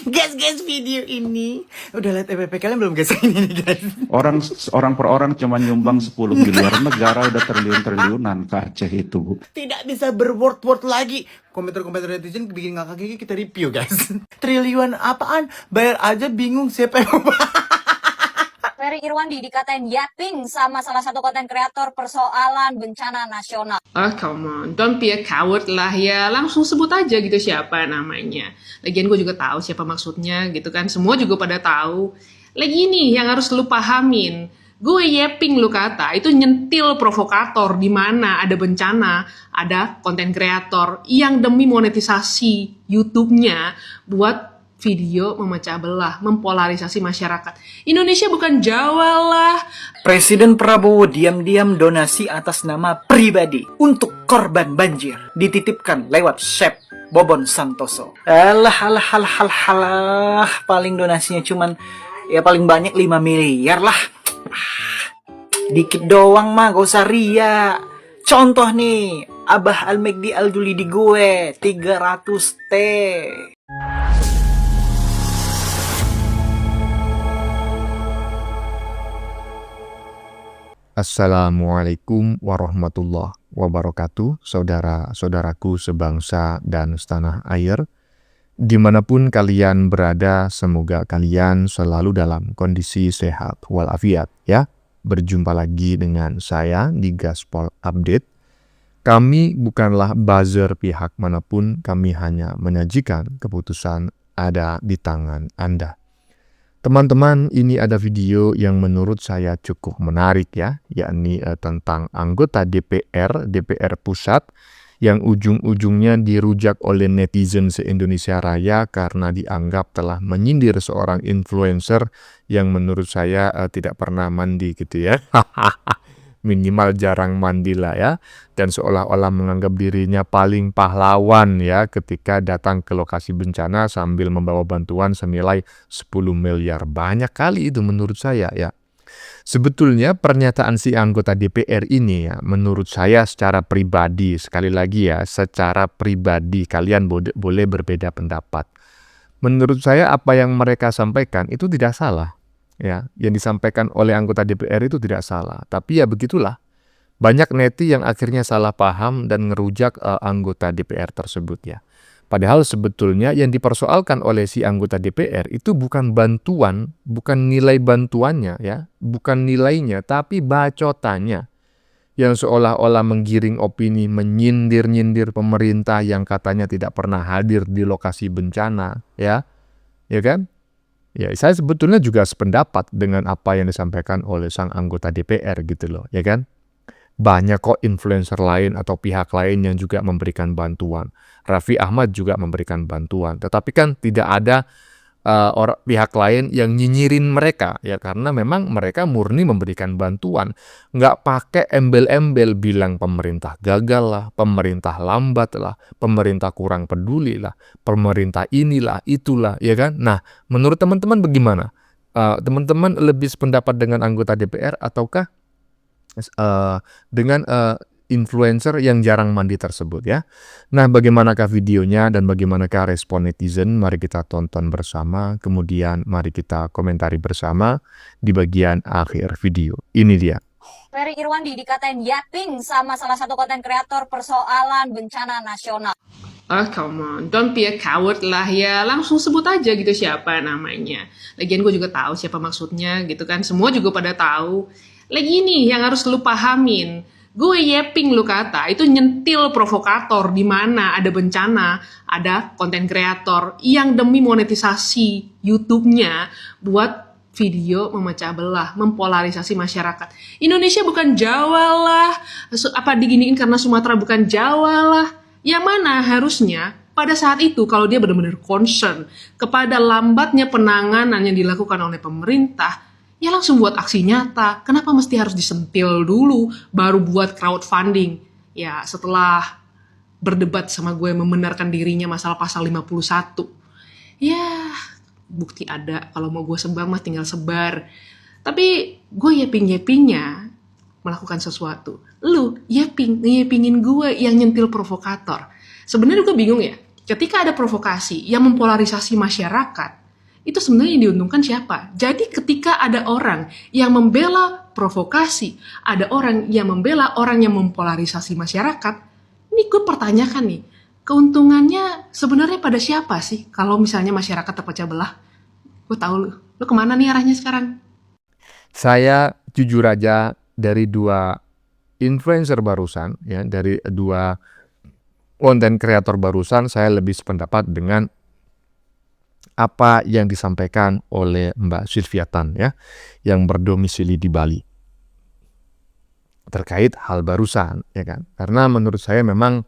Guys, video ini udah lihat EPP kalian belum guys? Ini nih guys. Orang per orang cuma nyumbang 10 miliar, negara udah triliun-triliunan ke Aceh itu. Tidak bisa berword-word lagi. Komentar-komentar netizen bikin ngakak gigi, kita review guys. Triliunan apaan? Bayar aja bingung siapa yang Ferry Irwandi dikatain yapping sama salah satu konten kreator persoalan bencana nasional. Oh, come on, don't be a coward lah ya, langsung sebut aja gitu siapa namanya. Lagian gue juga tahu siapa maksudnya gitu kan, semua juga pada tahu. Lagi nih yang harus lu pahamin, gue yapping lu kata, itu nyentil provokator di mana ada bencana, ada konten kreator yang demi monetisasi YouTube-nya buat video memecah belah, mempolarisasi masyarakat. Indonesia bukan Jawa lah. Presiden Prabowo diam-diam donasi atas nama pribadi untuk korban banjir dititipkan lewat Chef Bobon Santoso. Alah, paling donasinya cuman ya paling banyak 5 miliar lah. Dikit doang mah, gak usah ria. Contoh nih, Abah Al-Megdi Al-Julidi gue 300 T. Assalamualaikum warahmatullahi wabarakatuh, saudara-saudaraku sebangsa dan setanah air. Dimanapun kalian berada, semoga kalian selalu dalam kondisi sehat walafiat ya. Berjumpa lagi dengan saya di Gaspol Update. Kami bukanlah buzzer pihak manapun, kami hanya menyajikan keputusan ada di tangan Anda. Teman-teman, ini ada video yang menurut saya cukup menarik ya, yakni tentang anggota DPR Pusat yang ujung-ujungnya dirujak oleh netizen se-Indonesia Raya karena dianggap telah menyindir seorang influencer yang menurut saya tidak pernah mandi gitu ya. Minimal jarang mandi lah ya, dan seolah-olah menganggap dirinya paling pahlawan ya ketika datang ke lokasi bencana sambil membawa bantuan senilai 10 miliar. Banyak kali itu menurut saya ya. Sebetulnya pernyataan si anggota DPR ini ya, menurut saya secara pribadi, sekali lagi ya, secara pribadi kalian boleh berbeda pendapat. Menurut saya apa yang mereka sampaikan itu tidak salah. Ya, yang disampaikan oleh anggota DPR itu tidak salah, tapi ya begitulah. Banyak neti yang akhirnya salah paham dan ngerujak anggota DPR tersebut ya. Padahal sebetulnya yang dipersoalkan oleh si anggota DPR itu bukan bantuan, bukan nilai bantuannya ya, bukan nilainya, tapi bacotannya. Yang seolah-olah menggiring opini, menyindir-nyindir pemerintah yang katanya tidak pernah hadir di lokasi bencana ya. Ya kan? Ya, saya sebetulnya juga sependapat dengan apa yang disampaikan oleh sang anggota DPR gitu loh, ya kan? Banyak kok influencer lain atau pihak lain yang juga memberikan bantuan. Raffi Ahmad juga memberikan bantuan, tetapi kan tidak ada pihak lain yang nyinyirin mereka, ya karena memang mereka murni memberikan bantuan. Nggak pakai embel-embel bilang pemerintah gagal lah, pemerintah lambat lah, pemerintah kurang peduli lah, pemerintah inilah, itulah, ya kan? Nah, menurut teman-teman bagaimana? Teman-teman lebih sependapat dengan anggota DPR ataukah dengan influencer yang jarang mandi tersebut ya. Nah, bagaimanakah videonya dan bagaimanakah respon netizen? Mari kita tonton bersama, kemudian mari kita komentari bersama di bagian akhir video. Ini dia. Ferry Irwandi dikatain yapping sama salah satu konten kreator persoalan bencana nasional. Oh, come on, don't be a coward lah ya, langsung sebut aja gitu siapa namanya. Lagian gue juga tahu siapa maksudnya gitu kan, semua juga pada tahu. Lagi nih yang harus lu pahamin, gue yapping lu kata, itu nyentil provokator di mana ada bencana, ada konten kreator yang demi monetisasi YouTube-nya buat video memecah belah, mempolarisasi masyarakat. Indonesia bukan Jawa lah, apa diginiin karena Sumatera bukan Jawa lah. Yang mana harusnya pada saat itu kalau dia benar-benar concern kepada lambatnya penanganan yang dilakukan oleh pemerintah, ya langsung buat aksi nyata. Kenapa mesti harus disentil dulu baru buat crowdfunding? Ya setelah berdebat sama gue membenarkan dirinya masalah pasal 51. Ya bukti ada, kalau mau gue sebar mah tinggal sebar. Tapi gue yapping-yappingnya melakukan sesuatu. Lu yappingin gue yang nyentil provokator. Sebenarnya gue bingung ya. ketika ada provokasi yang mempolarisasi masyarakat, itu sebenarnya yang diuntungkan siapa? Jadi ketika ada orang yang membela provokasi, ada orang yang membela orang yang mempolarisasi masyarakat, ini gue pertanyakan nih, keuntungannya sebenarnya pada siapa sih kalau misalnya masyarakat terpecah belah? Gue tahu lu kemana nih arahnya sekarang? Saya jujur aja dari dua influencer barusan, ya, dari dua konten kreator barusan, saya lebih sependapat dengan apa yang disampaikan oleh Mbak Sylvia Tan, ya, yang berdomisili di Bali terkait hal barusan, ya kan? Karena menurut saya memang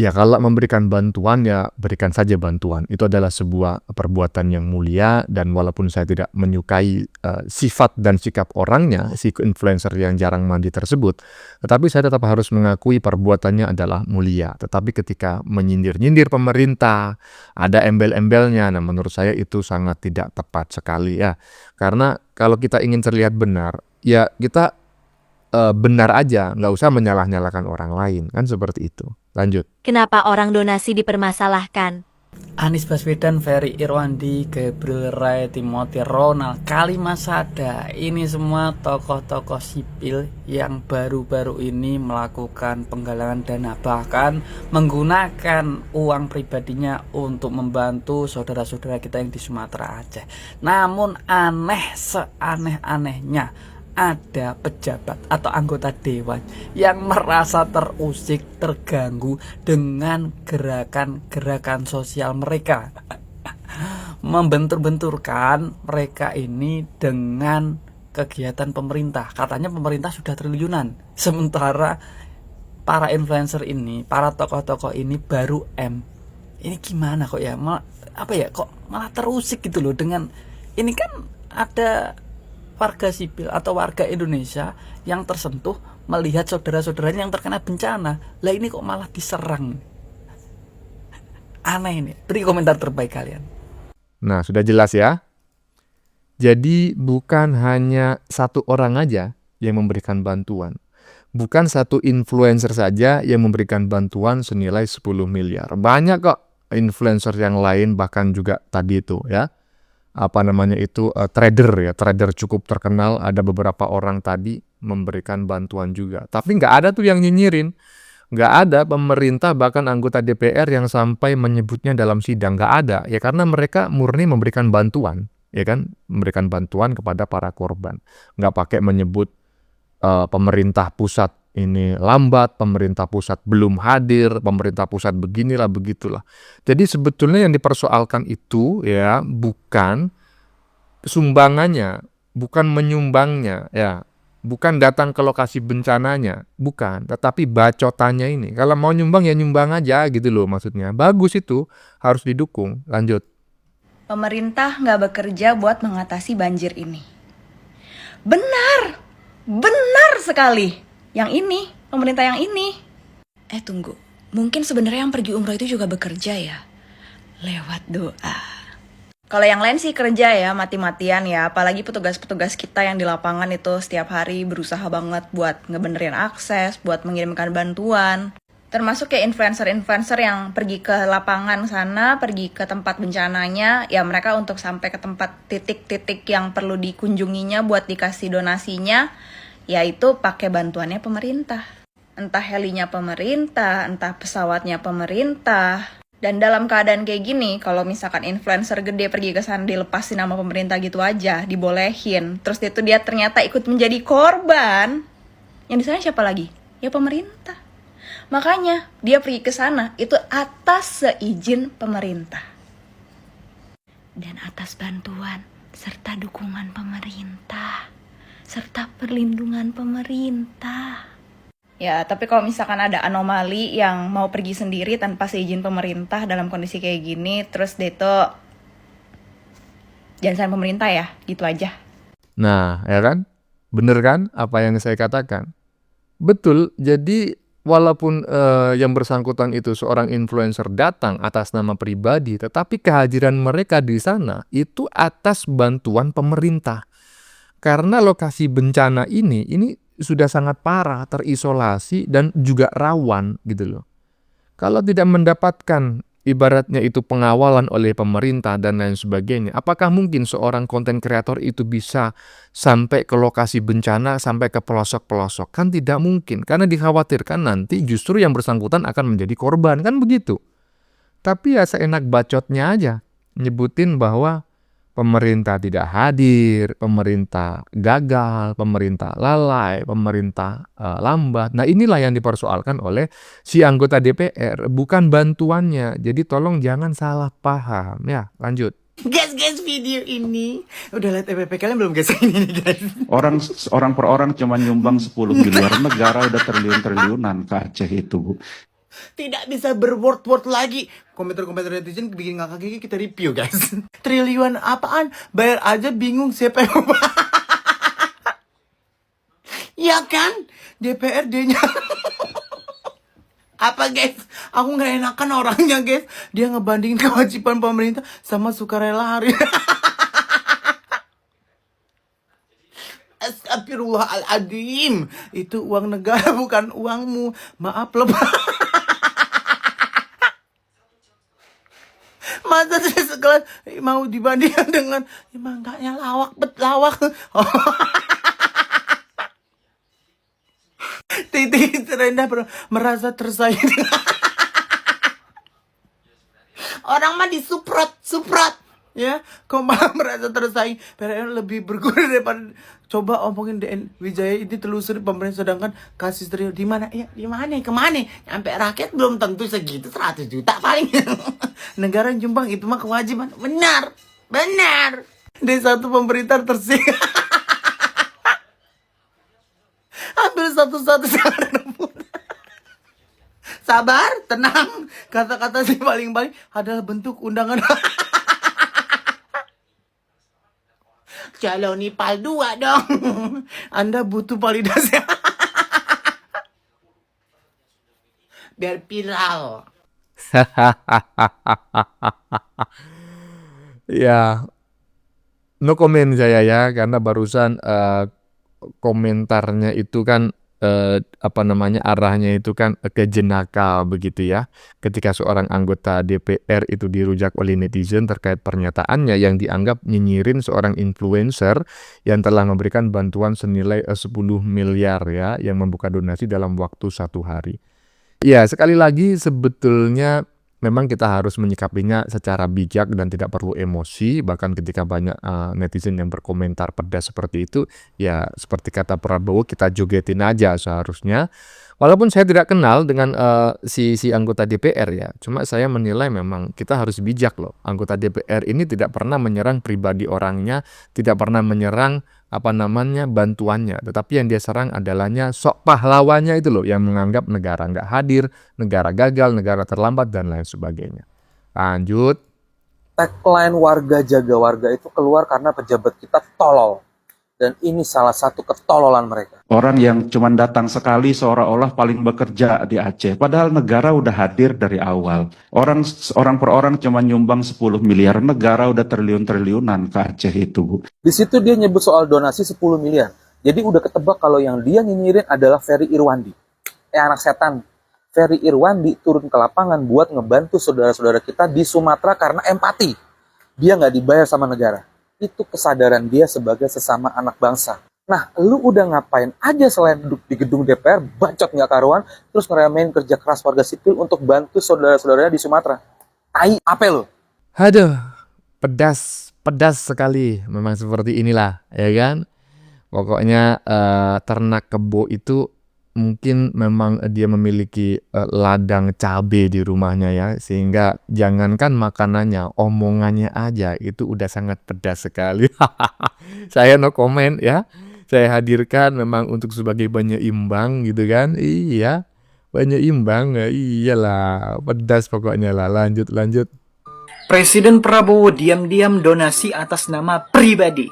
ya kalau memberikan bantuan ya berikan saja bantuan. Itu adalah sebuah perbuatan yang mulia, dan walaupun saya tidak menyukai sifat dan sikap orangnya, si influencer yang jarang mandi tersebut, tetapi saya tetap harus mengakui perbuatannya adalah mulia. Tetapi ketika menyindir-nyindir pemerintah, ada embel-embelnya, nah menurut saya itu sangat tidak tepat sekali ya. Karena kalau kita ingin terlihat benar, ya kita benar aja, nggak usah menyalah-nyalahkan orang lain, kan seperti itu. Lanjut. Kenapa orang donasi dipermasalahkan? Anies Baswedan, Ferry Irwandi, Gabriel Ray, Timothy Ronald, Kalimah Sada, ini semua tokoh-tokoh sipil yang baru-baru ini melakukan penggalangan dana, bahkan menggunakan uang pribadinya untuk membantu saudara-saudara kita yang di Sumatera Aceh. Namun aneh seaneh-anehnya, ada pejabat atau anggota dewan yang merasa terusik, terganggu dengan gerakan-gerakan sosial mereka. Membentur-benturkan mereka ini dengan kegiatan pemerintah. Katanya pemerintah sudah triliunan. Sementara para influencer ini, para tokoh-tokoh ini baru M. Ini gimana kok ya? Kok malah terusik gitu loh dengan ini kan ada warga sipil atau warga Indonesia yang tersentuh melihat saudara-saudaranya yang terkena bencana. Lah ini kok malah diserang. Aneh ini. Beri komentar terbaik kalian. Nah, sudah jelas ya. Jadi bukan hanya satu orang aja yang memberikan bantuan. Bukan satu influencer saja yang memberikan bantuan senilai 10 miliar. Banyak kok influencer yang lain, bahkan juga tadi itu ya. Trader cukup terkenal, ada beberapa orang tadi memberikan bantuan juga. Tapi nggak ada tuh yang nyinyirin, nggak ada pemerintah bahkan anggota DPR yang sampai menyebutnya dalam sidang, nggak ada ya, karena mereka murni memberikan bantuan, ya kan, memberikan bantuan kepada para korban, nggak pakai menyebut pemerintah pusat ini lambat, pemerintah pusat belum hadir, pemerintah pusat beginilah begitulah. Jadi sebetulnya yang dipersoalkan itu ya bukan sumbangannya, bukan menyumbangnya ya, bukan datang ke lokasi bencananya, bukan, tetapi bacotannya ini. Kalau mau nyumbang ya nyumbang aja gitu loh, maksudnya. Bagus, itu harus didukung. Lanjut. Pemerintah nggak bekerja buat mengatasi banjir ini. Benar sekali. Yang ini, pemerintah yang ini. Tunggu, mungkin sebenarnya yang pergi umroh itu juga bekerja ya, lewat doa. Kalau yang lain sih kerja ya, mati-matian ya, apalagi petugas-petugas kita yang di lapangan itu setiap hari berusaha banget buat ngebenerin akses, buat mengirimkan bantuan. Termasuk kayak influencer-influencer yang pergi ke lapangan sana, pergi ke tempat bencananya, ya mereka untuk sampai ke tempat titik-titik yang perlu dikunjunginya buat dikasih donasinya, yaitu pakai bantuannya pemerintah. Entah helinya pemerintah, entah pesawatnya pemerintah. Dan dalam keadaan kayak gini, kalau misalkan influencer gede pergi ke sana dilepasin nama pemerintah gitu aja, dibolehin, terus itu dia ternyata ikut menjadi korban, yang di sana siapa lagi? Ya pemerintah. Makanya dia pergi ke sana itu atas seizin pemerintah dan atas bantuan serta dukungan pemerintah serta perlindungan pemerintah. Ya, tapi kalau misalkan ada anomali yang mau pergi sendiri tanpa seizin pemerintah dalam kondisi kayak gini, terus dia itu jangan salahin pemerintah ya, gitu aja. Nah, ya kan? Bener kan apa yang saya katakan? Betul, jadi walaupun yang bersangkutan itu seorang influencer datang atas nama pribadi, tetapi kehadiran mereka di sana itu atas bantuan pemerintah. Karena lokasi bencana ini sudah sangat parah, terisolasi dan juga rawan gitu loh. Kalau tidak mendapatkan ibaratnya itu pengawalan oleh pemerintah dan lain sebagainya, apakah mungkin seorang konten kreator itu bisa sampai ke lokasi bencana, sampai ke pelosok-pelosok? Kan tidak mungkin, karena dikhawatirkan nanti justru yang bersangkutan akan menjadi korban, kan begitu. Tapi ya seenak bacotnya aja, nyebutin bahwa pemerintah tidak hadir, pemerintah gagal, pemerintah lalai, pemerintah lambat. Nah, inilah yang dipersoalkan oleh si anggota DPR, bukan bantuannya. Jadi tolong jangan salah paham. Ya, lanjut. Guys, video ini udah lihat EPP kalian belum guys ini nih guys? Orang per orang cuma nyumbang 10 miliar, negara udah triliun-triliunan ke Aceh itu. Tidak bisa berword-word lagi. Komentar-komentar netizen bikin ngakak gigi, kita review guys. Triliunan apaan? Bayar aja bingung siapa yang mau. Ya kan? DPRD-nya. Apa guys? Aku nggak enakan orangnya guys. Dia ngebandingin kewajiban pemerintah sama sukarela hari. Astagfirullahaladzim. Itu uang negara bukan uangmu. Maaf loh. Masa saya sekelas mau dibandingkan dengan emang enggaknya lawak lawak. Titik terendah merasa tersaing. Orang mah disuprot ya, kok malah merasa tersaing. PRN lebih berguna daripada coba omongin DN Wijaya ini telusuri pemerintah, sedangkan kasih triliun di mana ya, di mana kemana, sampai rakyat belum tentu segitu, 100 juta paling. Negara Jombang itu mah kewajiban, benar D1 pemerintah tersinggung. Ambil satu-satu sabar, tenang. Kata-kata si paling-paling adalah bentuk undangan. Calon Nipal 2 dong. Anda butuh validasi. Biar viral. Ya, no comment saya ya, karena barusan komentarnya itu kan arahnya itu kan ke jenaka begitu ya. Ketika seorang anggota DPR itu dirujak oleh netizen terkait pernyataannya yang dianggap nyinyirin seorang influencer yang telah memberikan bantuan senilai 10 miliar ya, yang membuka donasi dalam waktu 1 hari. Ya, sekali lagi sebetulnya memang kita harus menyikapinya secara bijak dan tidak perlu emosi. Bahkan ketika banyak netizen yang berkomentar pedas seperti itu, ya seperti kata Prabowo, kita jogetin aja seharusnya. Walaupun saya tidak kenal dengan si anggota DPR ya, cuma saya menilai memang kita harus bijak loh. Anggota DPR ini tidak pernah menyerang pribadi orangnya, tidak pernah menyerang bantuannya, tetapi yang dia serang adalahnya sok pahlawannya itu loh, yang menganggap negara nggak hadir, negara gagal, negara terlambat, dan lain sebagainya. Lanjut. Tagline warga jaga warga itu keluar karena pejabat kita tolol. Dan ini salah satu ketololan mereka. Orang yang cuma datang sekali seolah-olah paling bekerja di Aceh. Padahal negara udah hadir dari awal. Orang per orang cuma nyumbang 10 miliar. Negara udah triliun-triliunan ke Aceh itu. Di situ dia nyebut soal donasi 10 miliar. Jadi udah ketebak kalau yang dia nyinyirin adalah Ferry Irwandi. Anak setan. Ferry Irwandi turun ke lapangan buat ngebantu saudara-saudara kita di Sumatera karena empati. Dia nggak dibayar sama negara. Itu kesadaran dia sebagai sesama anak bangsa. Nah, lu udah ngapain aja selain duduk di gedung DPR, bacot nggak karuan, terus ngeremehin kerja keras warga sipil untuk bantu saudara-saudaranya di Sumatera. Tai, apa lu? Aduh, pedas sekali. Memang seperti inilah, ya kan? Pokoknya ternak kebo itu mungkin memang dia memiliki ladang cabai di rumahnya ya, sehingga jangankan makanannya, omongannya aja itu udah sangat pedas sekali. Saya no comment ya, saya hadirkan memang untuk sebagai penyeimbang gitu kan. Iya, penyeimbang ya, iyalah, pedas pokoknya lah. Lanjut. Presiden Prabowo diam-diam donasi atas nama pribadi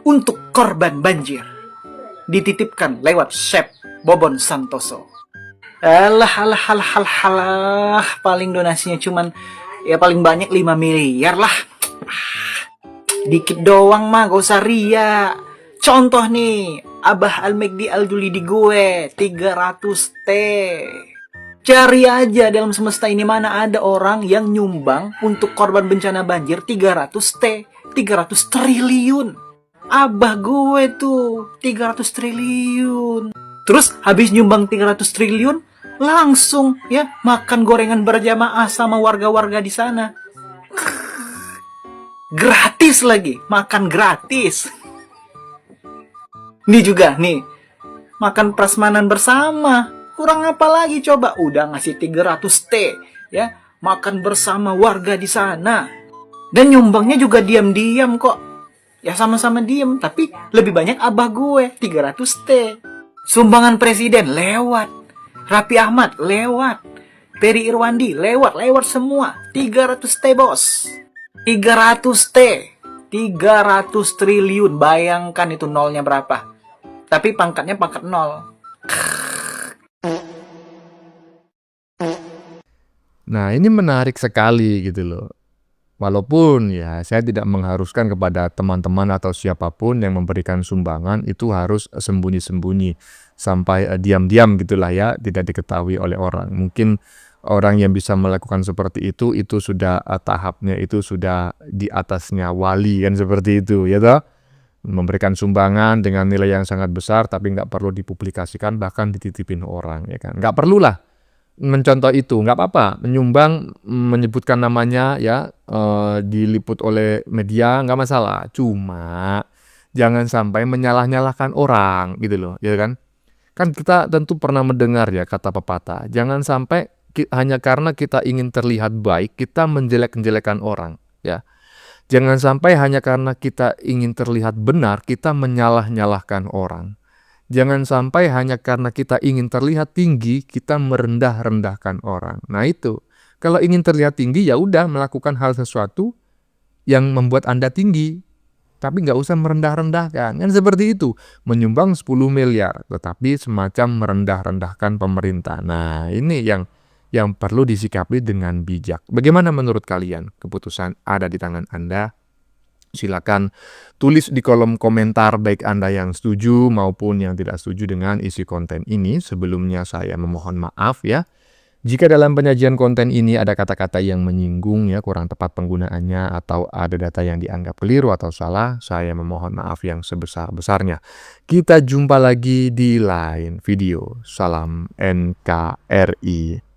untuk korban banjir, dititipkan lewat Chef Bobon Santoso. Alah, paling donasinya cuman ya paling banyak 5 miliar lah. Dikit doang mah, gak usah ria. Contoh nih, Abah Al-Megdi Al-Julidi gue 300 T. Cari aja dalam semesta ini mana ada orang yang nyumbang untuk korban bencana banjir 300 triliun. Abah gue tuh 300 triliun. Terus habis nyumbang 300 triliun, langsung ya makan gorengan berjamaah sama warga-warga di sana. Gratis lagi, makan gratis. Ini juga nih, makan prasmanan bersama. Kurang apa lagi coba? Udah ngasih 300 ya, makan bersama warga di sana. Dan nyumbangnya juga diam-diam kok. Ya sama-sama diem, tapi lebih banyak abah gue 300 Sumbangan presiden lewat, Raffi Ahmad lewat, Ferry Irwandi lewat semua. 300 bos. 300 triliun. Bayangkan itu nolnya berapa. Tapi pangkatnya pangkat 0. Nah, ini menarik sekali gitu loh. Walaupun ya saya tidak mengharuskan kepada teman-teman atau siapapun yang memberikan sumbangan itu harus sembunyi-sembunyi sampai diam-diam gitulah ya, tidak diketahui oleh orang. Mungkin orang yang bisa melakukan seperti itu sudah tahapnya itu sudah di atasnya wali kan, seperti itu ya toh. Memberikan sumbangan dengan nilai yang sangat besar tapi nggak perlu dipublikasikan, bahkan dititipin orang ya kan. Nggak perlulah mencontoh itu, nggak apa-apa. Menyumbang, menyebutkan namanya ya, diliput oleh media nggak masalah. Cuma jangan sampai menyalah-nyalahkan orang gitu loh, ya kan? Kan kita tentu pernah mendengar ya kata pepatah, jangan sampai hanya karena kita ingin terlihat baik, kita menjelek-jelekan orang ya. Jangan sampai hanya karena kita ingin terlihat benar, kita menyalah-nyalahkan orang. Jangan sampai hanya karena kita ingin terlihat tinggi, kita merendah-rendahkan orang. Nah itu, kalau ingin terlihat tinggi ya udah melakukan hal sesuatu yang membuat Anda tinggi. Tapi nggak usah merendah-rendahkan. Kan seperti itu, menyumbang 10 miliar, tetapi semacam merendah-rendahkan pemerintah. Nah ini yang perlu disikapi dengan bijak. Bagaimana menurut kalian? Keputusan ada di tangan Anda. Silakan tulis di kolom komentar baik Anda yang setuju maupun yang tidak setuju dengan isi konten ini. Sebelumnya saya memohon maaf ya jika dalam penyajian konten ini ada kata-kata yang menyinggung ya, kurang tepat penggunaannya, atau ada data yang dianggap keliru atau salah. Saya memohon maaf yang sebesar-besarnya. Kita jumpa lagi di lain video. Salam NKRI.